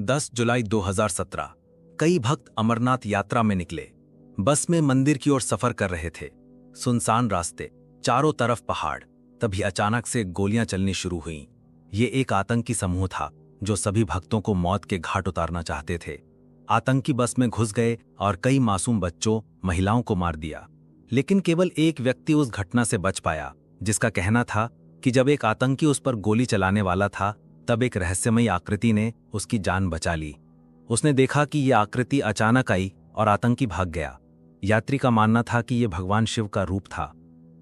10 जुलाई 2017। कई भक्त अमरनाथ यात्रा में निकले। बस में मंदिर की ओर सफर कर रहे थे। सुनसान रास्ते, चारों तरफ पहाड़। तभी अचानक से गोलियां चलनी शुरू हुईं। ये एक आतंकी समूह था जो सभी भक्तों को मौत के घाट उतारना चाहते थे। आतंकी बस में घुस गए और कई मासूम बच्चों, महिलाओं को मार दिया। लेकिन केवल एक व्यक्ति उस घटना से बच पाया, जिसका कहना था कि जब एक आतंकी उस पर गोली चलाने वाला था, तब एक रहस्यमयी आकृति ने उसकी जान बचा ली। उसने देखा कि यह आकृति अचानक आई और आतंकी भाग गया। यात्री का मानना था कि यह भगवान शिव का रूप था।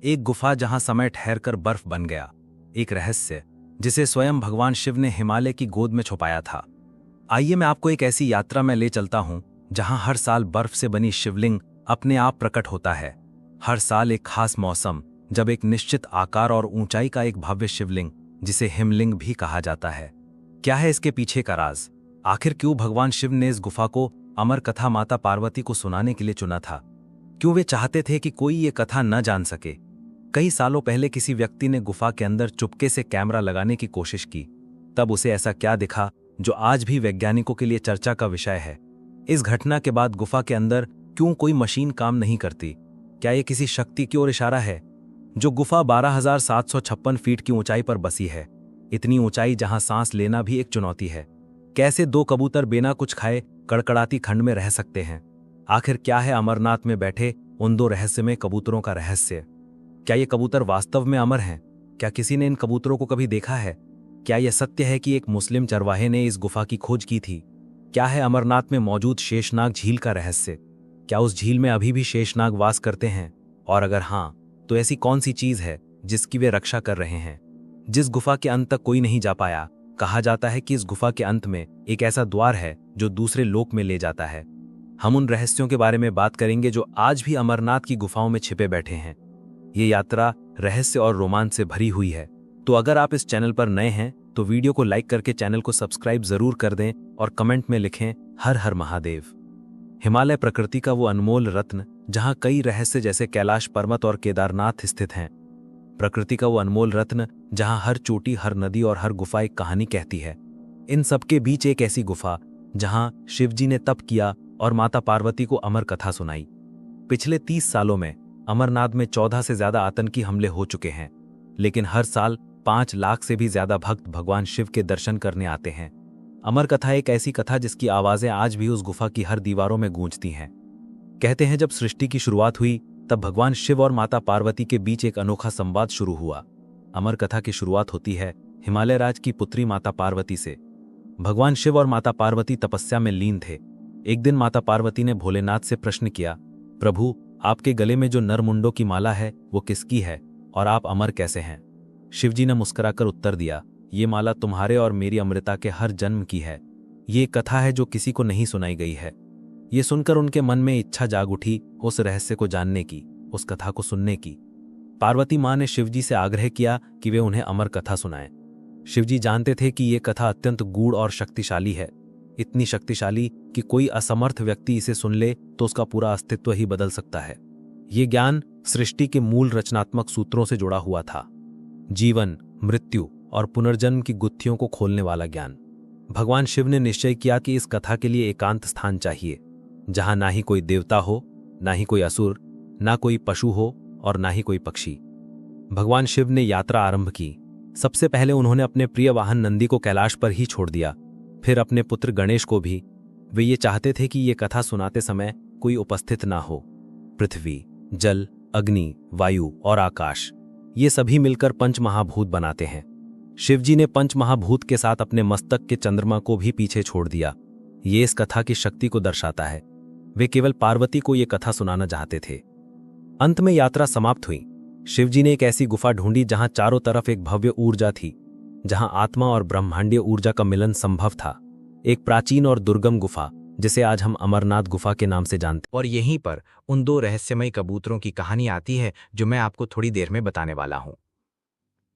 एक गुफा जहां समय ठहरकर बर्फ बन गया। एक रहस्य जिसे स्वयं भगवान शिव ने हिमालय की गोद में छुपाया था। आइए मैं आपको एक ऐसी यात्रा में ले चलता हूं जहां हर साल बर्फ से बनी शिवलिंग अपने आप प्रकट होता है। हर साल एक खास मौसम, जब एक निश्चित आकार और ऊंचाई का एक भव्य शिवलिंग, जिसे हिमलिंग भी कहा जाता है। क्या है इसके पीछे का राज? आखिर क्यों भगवान शिव ने इस गुफा को अमर कथा माता पार्वती को सुनाने के लिए चुना था? क्यों वे चाहते थे कि कोई ये कथा न जान सके? कई सालों पहले किसी व्यक्ति ने गुफा के अंदर चुपके से कैमरा लगाने की कोशिश की। तब उसे ऐसा क्या दिखा जो आज भी वैज्ञानिकों के लिए चर्चा का विषय है? इस घटना के बाद गुफा के अंदर क्यों कोई मशीन काम नहीं करती? क्या ये किसी शक्ति की ओर इशारा है? जो गुफा 12,756 फीट की ऊंचाई पर बसी है, इतनी ऊंचाई जहां सांस लेना भी एक चुनौती है। कैसे दो कबूतर बिना कुछ खाए कड़कड़ाती ठंड में रह सकते हैं? आखिर क्या है अमरनाथ में बैठे उन दो रहस्यमय कबूतरों का रहस्य? क्या ये कबूतर वास्तव में अमर हैं? क्या किसी ने इन कबूतरों को कभी देखा है? क्या यह सत्य है कि एक मुस्लिम चरवाहे ने इस गुफा की खोज की थी? क्या है अमरनाथ में मौजूद शेषनाग झील का रहस्य? क्या उस झील में अभी भी शेषनाग वास करते हैं? और अगर हां, तो ऐसी कौन सी चीज है जिसकी वे रक्षा कर रहे हैं? जिस गुफा के अंत तक कोई नहीं जा पाया, कहा जाता है कि इस गुफा के अंत में एक ऐसा द्वार है जो दूसरे लोक में ले जाता है। हम उन रहस्यों के बारे में बात करेंगे जो आज भी अमरनाथ की गुफाओं में छिपे बैठे हैं। ये यात्रा रहस्य और रोमांच से भरी हुई है। तो अगर आप इस चैनल पर नए हैं तो वीडियो को लाइक करके चैनल को सब्सक्राइब जरूर कर दें और कमेंट में लिखें हर हर महादेव। हिमालय प्रकृति का वो अनमोल रत्न जहां कई रहस्य जैसे कैलाश पर्वत और केदारनाथ स्थित हैं। प्रकृति का वो अनमोल रत्न जहां हर चोटी, हर नदी और हर गुफा एक कहानी कहती है। इन सबके बीच एक ऐसी गुफा जहां शिवजी ने तप किया और माता पार्वती को अमर कथा सुनाई। पिछले 30 सालों में अमरनाथ में 14 से ज्यादा आतंकी हमले हो चुके हैं, लेकिन हर साल 5 लाख से भी ज्यादा भक्त भगवान शिव के दर्शन करने आते हैं। अमर कथा एक ऐसी कथा जिसकी आवाजें आज भी उस गुफा की हर दीवारों में गूंजती हैं। कहते हैं जब सृष्टि की शुरुआत हुई तब भगवान शिव और माता पार्वती के बीच एक अनोखा संवाद शुरू हुआ। अमर कथा की शुरुआत होती है हिमालय राज की पुत्री माता पार्वती से। भगवान शिव और माता पार्वती तपस्या में लीन थे। एक दिन माता पार्वती ने भोलेनाथ से प्रश्न किया, प्रभु, आपके गले में जो नरमुंडों की माला है वो किसकी है और आप अमर कैसे हैं? शिवजी ने मुस्कुराकर उत्तर दिया, ये माला तुम्हारे और मेरी अमृता के हर जन्म की है। ये कथा है जो किसी को नहीं सुनाई गई है। ये सुनकर उनके मन में इच्छा जाग उठी उस रहस्य को जानने की, उस कथा को सुनने की। पार्वती मां ने शिवजी से आग्रह किया कि वे उन्हें अमर कथा सुनाएं। शिवजी जानते थे कि ये कथा अत्यंत गूढ़ और शक्तिशाली है, इतनी शक्तिशाली कि कोई असमर्थ व्यक्ति इसे सुन ले तो उसका पूरा अस्तित्व ही बदल सकता है। ये ज्ञान सृष्टि के मूल रचनात्मक सूत्रों से जुड़ा हुआ था। जीवन, मृत्यु और पुनर्जन्म की गुत्थियों को खोलने वाला ज्ञान। भगवान शिव ने निश्चय किया कि इस कथा के लिए एकांत स्थान चाहिए, जहां ना ही कोई देवता हो, ना ही कोई असुर, ना कोई पशु हो और ना ही कोई पक्षी। भगवान शिव ने यात्रा आरंभ की। सबसे पहले उन्होंने अपने प्रिय वाहन नंदी को कैलाश पर ही छोड़ दिया, फिर अपने पुत्र गणेश को भी। वे ये चाहते थे कि ये कथा सुनाते समय कोई उपस्थित ना हो। पृथ्वी, जल, अग्नि, वायु और आकाश, ये सभी मिलकर पंच महाभूत बनाते हैं। शिवजी ने पंच महाभूत के साथ अपने मस्तक के चंद्रमा को भी पीछे छोड़ दिया। ये इस कथा की शक्ति को दर्शाता है। वे केवल पार्वती को ये कथा सुनाना चाहते थे। अंत में यात्रा समाप्त हुई। शिवजी ने एक ऐसी गुफा ढूंढी जहां चारों तरफ एक भव्य ऊर्जा थी, जहां आत्मा और ब्रह्मांडीय ऊर्जा का मिलन संभव था। एक प्राचीन और दुर्गम गुफा जिसे आज हम अमरनाथ गुफा के नाम से जानते हैं। और यहीं पर उन दो रहस्यमयी कबूतरों की कहानी आती है जो मैं आपको थोड़ी देर में बताने वाला हूं।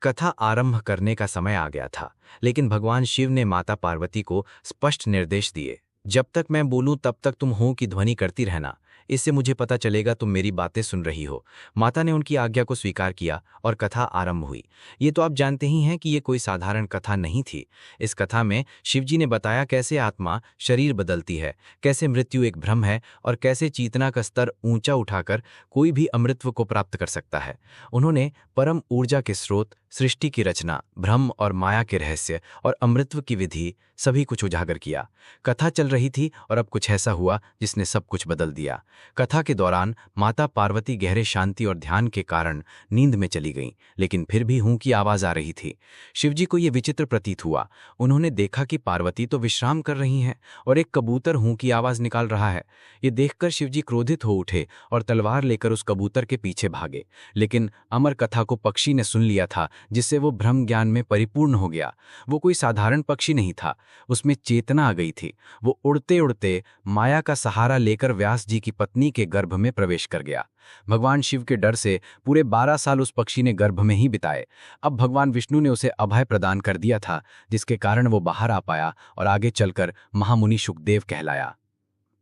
कथा आरंभ करने का समय आ गया था, लेकिन भगवान शिव ने माता पार्वती को स्पष्ट निर्देश दिए, जब तक मैं बोलूं तब तक तुम हो की ध्वनि करती रहना। इससे मुझे पता चलेगा तुम मेरी बातें सुन रही हो। माता ने उनकी आज्ञा को स्वीकार किया और कथा आरंभ हुई। ये तो आप जानते ही हैं कि ये कोई साधारण कथा नहीं थी। इस कथा में शिवजी ने बताया कैसे आत्मा शरीर बदलती है, कैसे मृत्यु एक भ्रम है और कैसे चेतना का स्तर ऊंचा उठाकर कोई भी अमृतत्व को प्राप्त कर सकता है। उन्होंने परम ऊर्जा के स्रोत, सृष्टि की रचना, भ्रम और माया के रहस्य और अमृतत्व की विधि सभी कुछ उजागर किया। कथा चल रही थी और अब कुछ ऐसा हुआ जिसने सब कुछ बदल दिया। कथा के दौरान माता पार्वती गहरे शांति और ध्यान के कारण नींद में चली गईं, लेकिन फिर भी हूं की आवाज आ रही थी। शिवजी को यह विचित्र प्रतीत हुआ। उन्होंने देखा कि पार्वती तो विश्राम कर रही हैं और एक कबूतर हूं की आवाज निकाल रहा है। ये देखकर शिवजी क्रोधित हो उठे और तलवार लेकर उस कबूतर के पीछे भागे। लेकिन अमर कथा को पक्षी ने सुन लिया था, जिससे वो भ्रम ज्ञान में परिपूर्ण हो गया। वो कोई साधारण पक्षी नहीं था, उसमें चेतना आ गई थी। वो उड़ते उड़ते माया का सहारा लेकर व्यास जी की पत्नी के गर्भ में प्रवेश कर गया। भगवान शिव के डर से पूरे 12 साल उस पक्षी ने गर्भ में ही बिताए। अब भगवान विष्णु ने उसे अभय प्रदान कर दिया था, जिसके कारण वो बाहर आ पाया और आगे चलकर महामुनि शुकदेव कहलाया।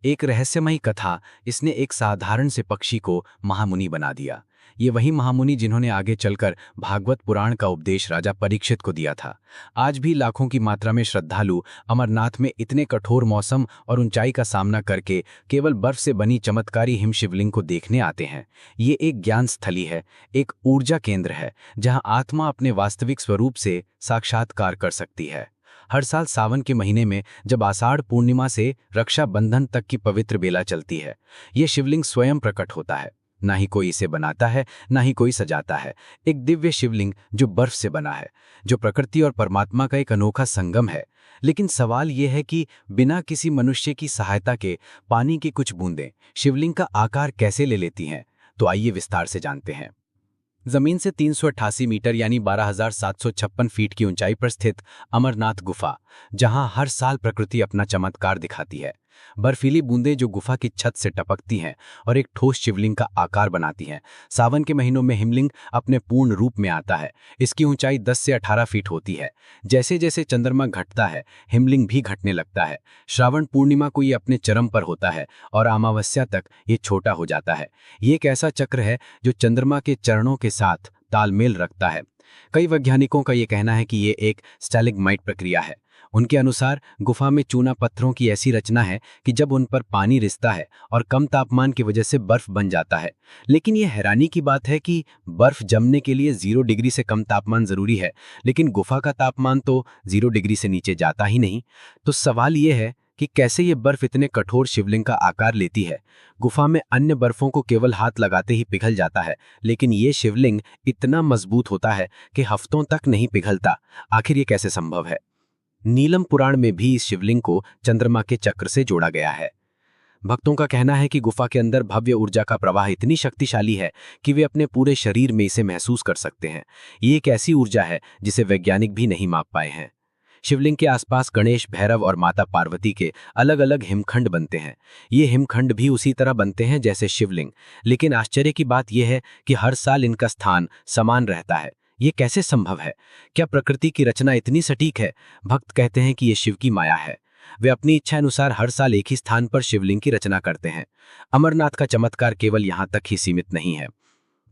एक रहस्यमयी कथा, इसने एक साधारण से पक्षी को महामुनि बना दिया। ये वही महामुनि जिन्होंने आगे चलकर भागवत पुराण का उपदेश राजा परीक्षित को दिया था। आज भी लाखों की मात्रा में श्रद्धालु अमरनाथ में इतने कठोर मौसम और ऊंचाई का सामना करके केवल बर्फ से बनी चमत्कारी हिम शिवलिंग को देखने आते हैं। ये एक ज्ञान स्थली है, एक ऊर्जा केंद्र है, जहां आत्मा अपने वास्तविक स्वरूप से साक्षात्कार कर सकती है। हर साल सावन के महीने में जब आषाढ़ पूर्णिमा से रक्षाबंधन तक की पवित्र बेला चलती है, ये शिवलिंग स्वयं प्रकट होता है। ना ही कोई इसे बनाता है, ना ही कोई सजाता है। एक दिव्य शिवलिंग जो बर्फ से बना है, जो प्रकृति और परमात्मा का एक अनोखा संगम है। लेकिन सवाल यह है कि बिना किसी मनुष्य की सहायता के पानी की कुछ बूंदें शिवलिंग का आकार कैसे ले लेती हैं? तो आइए विस्तार से जानते हैं। जमीन से 388 मीटर यानी 12,756 फीट की ऊंचाई पर स्थित अमरनाथ गुफा, जहां हर साल प्रकृति अपना चमत्कार दिखाती है। बर्फीली बूंदें जो गुफा की छत से टपकती हैं और एक ठोस शिवलिंग का आकार बनाती हैं। सावन के महीनों में हिमलिंग अपने पूर्ण रूप में आता है। इसकी ऊंचाई 10 से 18 फीट होती है। जैसे जैसे चंद्रमा घटता है, हिमलिंग भी घटने लगता है। श्रावण पूर्णिमा को ये अपने चरम पर होता है और अमावस्या तक ये छोटा हो जाता है। ये एक ऐसा चक्र है जो चंद्रमा के चरणों के साथ तालमेल रखता है। कई वैज्ञानिकों का ये कहना है कि ये एक स्टैलेग्माइट प्रक्रिया है। उनके अनुसार गुफा में चूना पत्थरों की ऐसी रचना है कि जब उन पर पानी रिसता है और कम तापमान की वजह से बर्फ बन जाता है। लेकिन यह हैरानी की बात है कि बर्फ जमने के लिए 0 डिग्री से कम तापमान जरूरी है, लेकिन गुफा का तापमान तो 0 डिग्री से नीचे जाता ही नहीं। तो सवाल यह है कि कैसे ये बर्फ इतने कठोर शिवलिंग का आकार लेती है। गुफा में अन्य बर्फों को केवल हाथ लगाते ही पिघल जाता है, लेकिन ये शिवलिंग इतना मजबूत होता है कि हफ्तों तक नहीं पिघलता। आखिर ये कैसे संभव है? नीलम पुराण में भी इस शिवलिंग को चंद्रमा के चक्र से जोड़ा गया है। भक्तों का कहना है कि गुफा के अंदर भव्य ऊर्जा का प्रवाह इतनी शक्तिशाली है कि वे अपने पूरे शरीर में इसे महसूस कर सकते हैं। ये एक ऐसी ऊर्जा है जिसे वैज्ञानिक भी नहीं माप पाए हैं। शिवलिंग के आसपास गणेश, भैरव और माता पार्वती के अलग अलग हिमखंड बनते हैं। ये हिमखंड भी उसी तरह बनते हैं जैसे शिवलिंग, लेकिन आश्चर्य की बात यह है कि हर साल इनका स्थान समान रहता है। ये कैसे संभव है? क्या प्रकृति की रचना इतनी सटीक है? भक्त कहते हैं कि ये शिव की माया है। वे अपनी इच्छा अनुसार हर साल एक ही स्थान पर शिवलिंग की रचना करते हैं। अमरनाथ का चमत्कार केवल यहाँ तक ही सीमित नहीं है।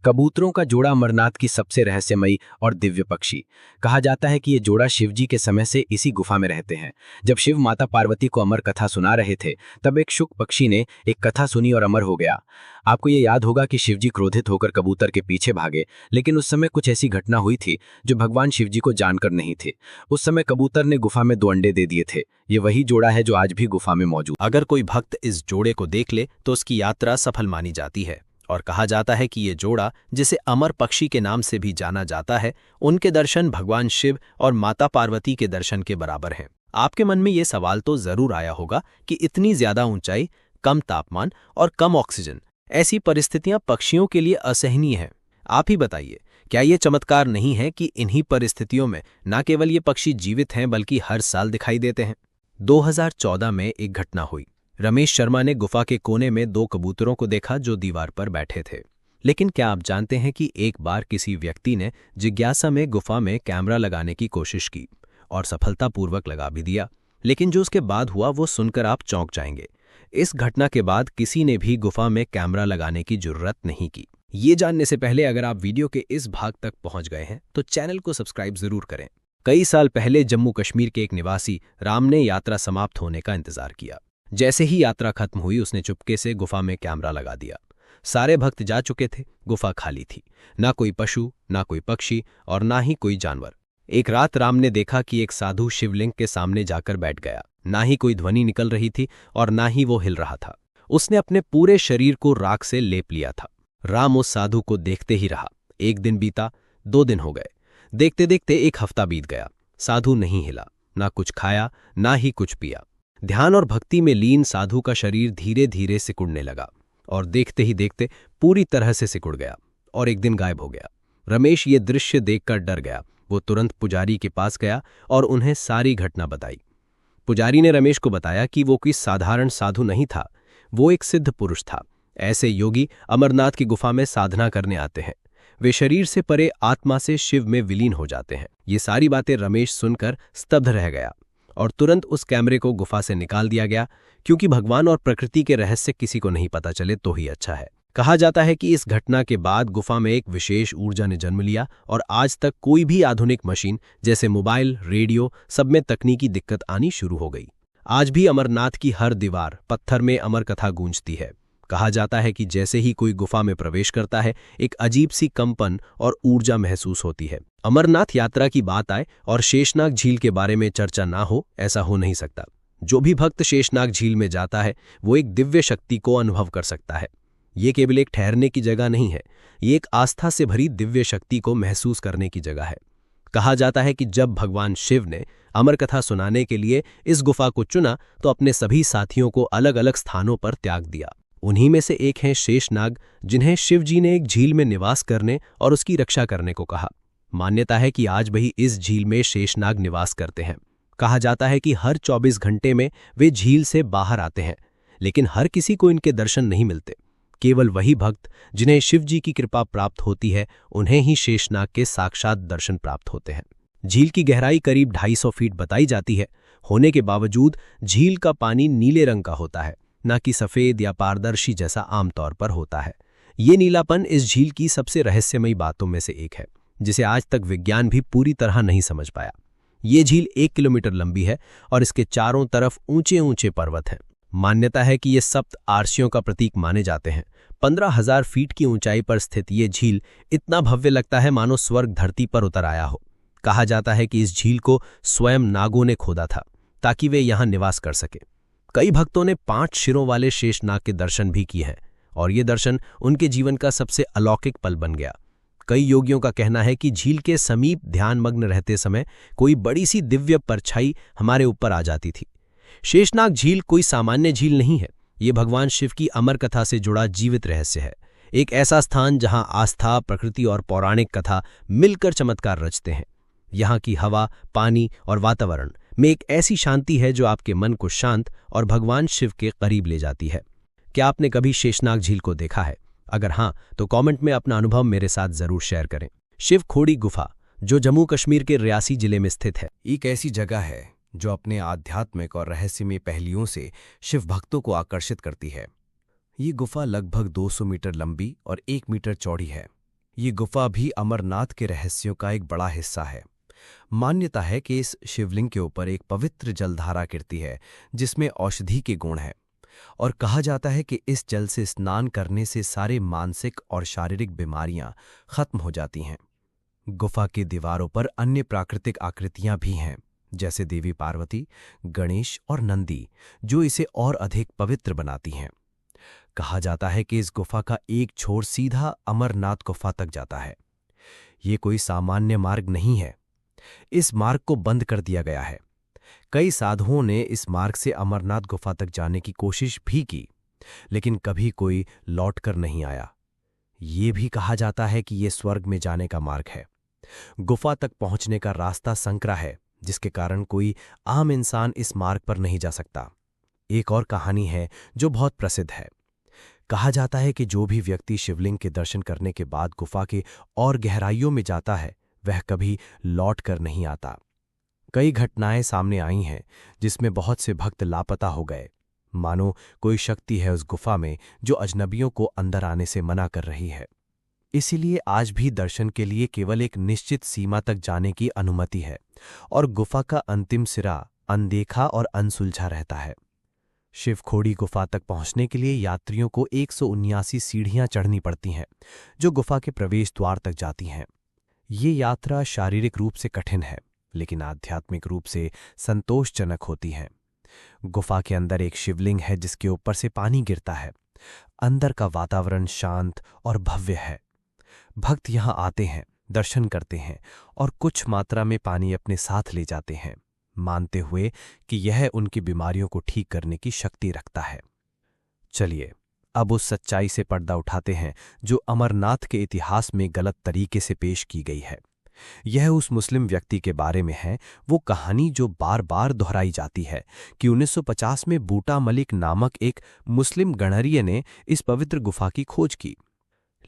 कबूतरों का जोड़ा अमरनाथ की सबसे रहस्यमयी और दिव्य पक्षी। कहा जाता है कि ये जोड़ा शिवजी के समय से इसी गुफा में रहते हैं। जब शिव माता पार्वती को अमर कथा सुना रहे थे, तब एक शुक पक्षी ने एक कथा सुनी और अमर हो गया। आपको ये याद होगा कि शिवजी क्रोधित होकर कबूतर के पीछे भागे, लेकिन उस समय कुछ ऐसी घटना हुई थी जो भगवान शिवजी को जानकर नहीं थी। उस समय कबूतर ने गुफा में 2 अंडे दे दिए थे। ये वही जोड़ा है जो आज भी गुफा में मौजूद। अगर कोई भक्त इस जोड़े को देख ले तो उसकी यात्रा सफल मानी जाती है और कहा जाता है कि ये जोड़ा, जिसे अमर पक्षी के नाम से भी जाना जाता है, उनके दर्शन भगवान शिव और माता पार्वती के दर्शन के बराबर हैं। आपके मन में ये सवाल तो जरूर आया होगा कि इतनी ज्यादा ऊंचाई, कम तापमान और कम ऑक्सीजन, ऐसी परिस्थितियां पक्षियों के लिए असहनीय हैं। आप ही बताइए, क्या ये चमत्कार नहीं है कि इन्हीं परिस्थितियों में न केवल ये पक्षी जीवित हैं बल्कि हर साल दिखाई देते हैं? 2014 में एक घटना हुई। रमेश शर्मा ने गुफा के कोने में 2 कबूतरों को देखा जो दीवार पर बैठे थे। लेकिन क्या आप जानते हैं कि एक बार किसी व्यक्ति ने जिज्ञासा में गुफा में कैमरा लगाने की कोशिश की और सफलतापूर्वक लगा भी दिया। लेकिन जो उसके बाद हुआ वो सुनकर आप चौंक जाएंगे। इस घटना के बाद किसी ने भी गुफा में कैमरा लगाने की जरूरत नहीं की। ये जानने से पहले अगर आप वीडियो के इस भाग तक पहुंच गए हैं तो चैनल को सब्सक्राइब जरूर करें। कई साल पहले जम्मू कश्मीर के एक निवासी राम ने यात्रा समाप्त होने का इंतजार किया। जैसे ही यात्रा खत्म हुई उसने चुपके से गुफा में कैमरा लगा दिया। सारे भक्त जा चुके थे, गुफा खाली थी। ना कोई पशु, ना कोई पक्षी और ना ही कोई जानवर। एक रात राम ने देखा कि एक साधु शिवलिंग के सामने जाकर बैठ गया। ना ही कोई ध्वनि निकल रही थी और ना ही वो हिल रहा था। उसने अपने पूरे शरीर को राख से लेप लिया था। राम उस साधु को देखते ही रहा। एक दिन बीता, 2 दिन हो गए। देखते देखते एक हफ्ता बीत गया। साधु नहीं हिला, ना कुछ खाया, ना ही कुछ पिया। ध्यान और भक्ति में लीन साधु का शरीर धीरे धीरे सिकुड़ने लगा और देखते ही देखते पूरी तरह से सिकुड़ गया और एक दिन गायब हो गया। रमेश ये दृश्य देखकर डर गया। वो तुरंत पुजारी के पास गया और उन्हें सारी घटना बताई। पुजारी ने रमेश को बताया कि वो कोई साधारण साधु नहीं था, वो एक सिद्ध पुरुष था। ऐसे योगी अमरनाथ की गुफा में साधना करने आते हैं। वे शरीर से परे आत्मा से शिव में विलीन हो जाते हैं। ये सारी बातें रमेश सुनकर स्तब्ध रह गया और तुरंत उस कैमरे को गुफा से निकाल दिया गया, क्योंकि भगवान और प्रकृति के रहस्य किसी को नहीं पता चले तो ही अच्छा है। कहा जाता है कि इस घटना के बाद गुफा में एक विशेष ऊर्जा ने जन्म लिया और आज तक कोई भी आधुनिक मशीन जैसे मोबाइल, रेडियो, सब में तकनीकी दिक्कत आनी शुरू हो गई। आज भी अमरनाथ की हर दीवार, पत्थर में अमर कथा गूंजती है। कहा जाता है कि जैसे ही कोई गुफा में प्रवेश करता है, एक अजीब सी कंपन और ऊर्जा महसूस होती है। अमरनाथ यात्रा की बात आए और शेषनाग झील के बारे में चर्चा ना हो, ऐसा हो नहीं सकता। जो भी भक्त शेषनाग झील में जाता है वो एक दिव्य शक्ति को अनुभव कर सकता है। ये केवल एक ठहरने की जगह नहीं है, ये एक आस्था से भरी दिव्य शक्ति को महसूस करने की जगह है। कहा जाता है कि जब भगवान शिव ने अमर कथा सुनाने के लिए इस गुफा को चुना तो अपने सभी साथियों को अलग अलग स्थानों पर त्याग दिया। उन्हीं में से एक हैं शेषनाग, जिन्हें शिव जी ने एक झील में निवास करने और उसकी रक्षा करने को कहा। मान्यता है कि आज भी इस झील में शेषनाग निवास करते हैं। कहा जाता है कि हर 24 घंटे में वे झील से बाहर आते हैं, लेकिन हर किसी को इनके दर्शन नहीं मिलते। केवल वही भक्त जिन्हें शिव जी की कृपा प्राप्त होती है, उन्हें ही शेषनाग के साक्षात दर्शन प्राप्त होते हैं। झील की गहराई करीब 250 फीट बताई जाती है। होने के बावजूद झील का पानी नीले रंग का होता है, न कि सफ़ेद या पारदर्शी जैसा आमतौर पर होता है। ये नीलापन इस झील की सबसे रहस्यमयी बातों में से एक है, जिसे आज तक विज्ञान भी पूरी तरह नहीं समझ पाया। ये झील 1 किलोमीटर लंबी है और इसके चारों तरफ ऊंचे ऊंचे पर्वत हैं। मान्यता है कि ये सप्त आरसियों का प्रतीक माने जाते हैं। 15,000 फीट की ऊंचाई पर स्थित ये झील इतना भव्य लगता है मानो स्वर्ग धरती पर उतर आया हो। कहा जाता है कि इस झील को स्वयं नागों ने खोदा था ताकि वे यहाँ निवास कर सके। कई भक्तों ने 5 शिरों वाले शेषनाग के दर्शन भी किए हैं और ये दर्शन उनके जीवन का सबसे अलौकिक पल बन गया। कई योगियों का कहना है कि झील के समीप ध्यानमग्न रहते समय कोई बड़ी सी दिव्य परछाई हमारे ऊपर आ जाती थी। शेषनाग झील कोई सामान्य झील नहीं है, ये भगवान शिव की अमर कथा से जुड़ा जीवित रहस्य है। एक ऐसा स्थान जहां आस्था, प्रकृति और पौराणिक कथा मिलकर चमत्कार रचते हैं। यहाँ की हवा, पानी और वातावरण में एक ऐसी शांति है जो आपके मन को शांत और भगवान शिव के करीब ले जाती है। क्या आपने कभी शेषनाग झील को देखा है? अगर हाँ, तो कमेंट में अपना अनुभव मेरे साथ जरूर शेयर करें। शिव खोड़ी गुफा, जो जम्मू कश्मीर के रियासी जिले में स्थित है, एक ऐसी जगह है जो अपने आध्यात्मिक और रहस्यमय पहलुओं से शिव भक्तों को आकर्षित करती है। ये गुफा लगभग 200 मीटर लंबी और 1 मीटर चौड़ी है। ये गुफा भी अमरनाथ के रहस्यों का एक बड़ा हिस्सा है। मान्यता है कि इस शिवलिंग के ऊपर एक पवित्र जलधारा गिरती है जिसमें औषधि के गुण हैं, और कहा जाता है कि इस जल से स्नान करने से सारे मानसिक और शारीरिक बीमारियां खत्म हो जाती हैं। गुफा की दीवारों पर अन्य प्राकृतिक आकृतियां भी हैं, जैसे देवी पार्वती, गणेश और नंदी, जो इसे और अधिक पवित्र बनाती हैं। कहा जाता है कि इस गुफा का एक छोर सीधा अमरनाथ गुफा तक जाता है। ये कोई सामान्य मार्ग नहीं है, इस मार्ग को बंद कर दिया गया है। कई साधुओं ने इस मार्ग से अमरनाथ गुफा तक जाने की कोशिश भी की, लेकिन कभी कोई लौटकर नहीं आया। ये भी कहा जाता है कि ये स्वर्ग में जाने का मार्ग है। गुफा तक पहुंचने का रास्ता संकरा है, जिसके कारण कोई आम इंसान इस मार्ग पर नहीं जा सकता। एक और कहानी है जो बहुत प्रसिद्ध है। कहा जाता है कि जो भी व्यक्ति शिवलिंग के दर्शन करने के बाद गुफा के और गहराइयों में जाता है, वह कभी लौट कर नहीं आता। कई घटनाएं सामने आई हैं जिसमें बहुत से भक्त लापता हो गए। मानो कोई शक्ति है उस गुफा में जो अजनबियों को अंदर आने से मना कर रही है। इसीलिए आज भी दर्शन के लिए केवल एक निश्चित सीमा तक जाने की अनुमति है और गुफा का अंतिम सिरा अनदेखा और अनसुलझा रहता है। शिवखोड़ी गुफा तक पहुंचने के लिए यात्रियों को 179 सीढ़ियां चढ़नी पड़ती हैं, जो गुफा के प्रवेश द्वार तक जाती हैं। ये यात्रा शारीरिक रूप से कठिन है, लेकिन आध्यात्मिक रूप से संतोषजनक होती है। गुफा के अंदर एक शिवलिंग है जिसके ऊपर से पानी गिरता है। अंदर का वातावरण शांत और भव्य है। भक्त यहाँ आते हैं, दर्शन करते हैं और कुछ मात्रा में पानी अपने साथ ले जाते हैं, मानते हुए कि यह उनकी बीमारियों को ठीक करने की शक्ति रखता है। चलिए अब उस सच्चाई से पर्दा उठाते हैं जो अमरनाथ के इतिहास में गलत तरीके से पेश की गई है। यह उस मुस्लिम व्यक्ति के बारे में है, वो कहानी जो बार बार दोहराई जाती है कि 1950 में बूटा मलिक नामक एक मुस्लिम गणरिये ने इस पवित्र गुफा की खोज की।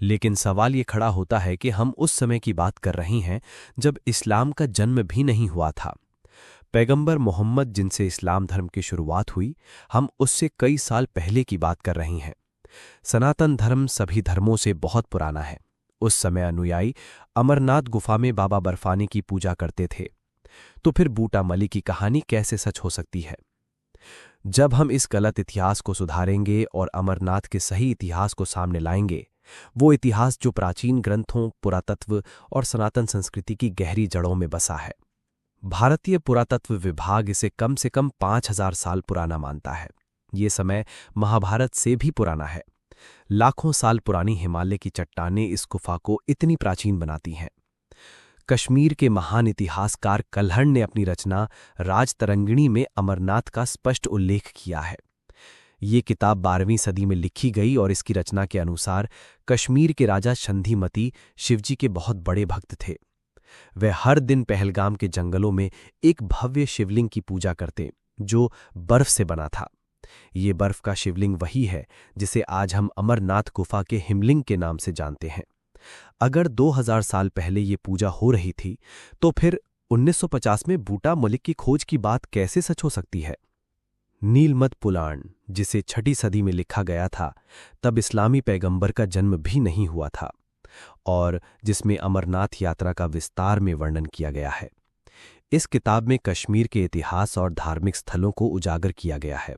लेकिन सवाल ये खड़ा होता है कि हम उस समय की बात कर रहे हैं जब इस्लाम का जन्म भी नहीं हुआ था। पैगंबर मोहम्मद जिनसे इस्लाम धर्म की शुरुआत हुई, हम उससे कई साल पहले की बात कर रहे हैं। सनातन धर्म सभी धर्मों से बहुत पुराना है। उस समय अनुयायी अमरनाथ गुफा में बाबा बर्फानी की पूजा करते थे। तो फिर बूटा मलिक की कहानी कैसे सच हो सकती है? जब हम इस गलत इतिहास को सुधारेंगे और अमरनाथ के सही इतिहास को सामने लाएंगे, वो इतिहास जो प्राचीन ग्रंथों, पुरातत्व और सनातन संस्कृति की गहरी जड़ों में बसा है। भारतीय पुरातत्व विभाग इसे कम से कम 5000 साल पुराना मानता है। ये समय महाभारत से भी पुराना है। लाखों साल पुरानी हिमालय की चट्टानें इस गुफा को इतनी प्राचीन बनाती हैं। कश्मीर के महान इतिहासकार कल्हण ने अपनी रचना राजतरंगिणी में अमरनाथ का स्पष्ट उल्लेख किया है। ये किताब 12वीं सदी में लिखी गई और इसकी रचना के अनुसार कश्मीर के राजा संधिमती शिवजी के बहुत बड़े भक्त थे। वे हर दिन पहलगाम के जंगलों में एक भव्य शिवलिंग की पूजा करते जो बर्फ से बना था। ये बर्फ का शिवलिंग वही है जिसे आज हम अमरनाथ गुफा के हिमलिंग के नाम से जानते हैं। अगर 2000 साल पहले ये पूजा हो रही थी, तो फिर 1950 में बूटा मलिक की खोज की बात कैसे सच हो सकती है? नीलमत पुराण, जिसे 6ठी सदी में लिखा गया था, तब इस्लामी पैगंबर का जन्म भी नहीं हुआ था और जिसमें अमरनाथ यात्रा का विस्तार में वर्णन किया गया है। इस किताब में कश्मीर के इतिहास और धार्मिक स्थलों को उजागर किया गया है।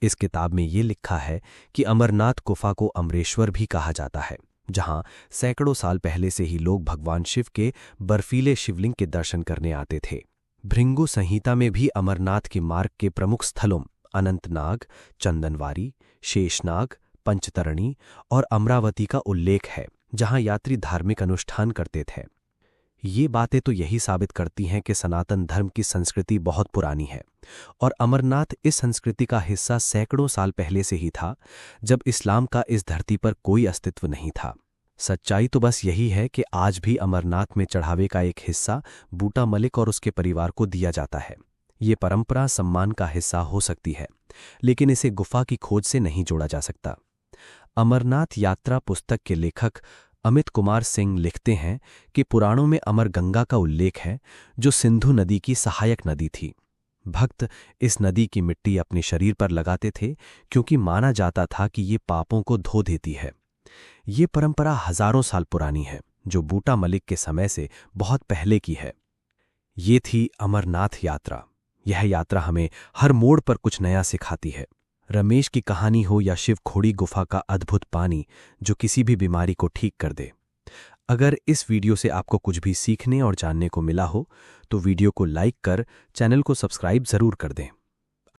इस किताब में ये लिखा है कि अमरनाथ गुफा को अमरेश्वर भी कहा जाता है, जहां सैकड़ों साल पहले से ही लोग भगवान शिव के बर्फीले शिवलिंग के दर्शन करने आते थे। भृंगु संहिता में भी अमरनाथ के मार्ग के प्रमुख स्थलों अनंतनाग, चंदनवारी, शेषनाग, पंचतरणी और अमरावती का उल्लेख है, जहां यात्री धार्मिक अनुष्ठान करते थे। ये बातें तो यही साबित करती हैं कि सनातन धर्म की संस्कृति बहुत पुरानी है और अमरनाथ इस संस्कृति का हिस्सा सैकड़ों साल पहले से ही था, जब इस्लाम का इस धरती पर कोई अस्तित्व नहीं था। सच्चाई तो बस यही है कि आज भी अमरनाथ में चढ़ावे का एक हिस्सा बूटा मलिक और उसके परिवार को दिया जाता है। ये परंपरा सम्मान का हिस्सा हो सकती है, लेकिन इसे गुफा की खोज से नहीं जोड़ा जा सकता। अमरनाथ यात्रा पुस्तक के लेखक अमित कुमार सिंह लिखते हैं कि पुराणों में अमर गंगा का उल्लेख है, जो सिंधु नदी की सहायक नदी थी। भक्त इस नदी की मिट्टी अपने शरीर पर लगाते थे क्योंकि माना जाता था कि ये पापों को धो देती है। ये परंपरा हजारों साल पुरानी है, जो बूटा मलिक के समय से बहुत पहले की है। ये थी अमरनाथ यात्रा। यह यात्रा हमें हर मोड़ पर कुछ नया सिखाती है। रमेश की कहानी हो या शिवखोड़ी गुफा का अद्भुत पानी जो किसी भी बीमारी को ठीक कर दे। अगर इस वीडियो से आपको कुछ भी सीखने और जानने को मिला हो, तो वीडियो को लाइक कर चैनल को सब्सक्राइब जरूर कर दें।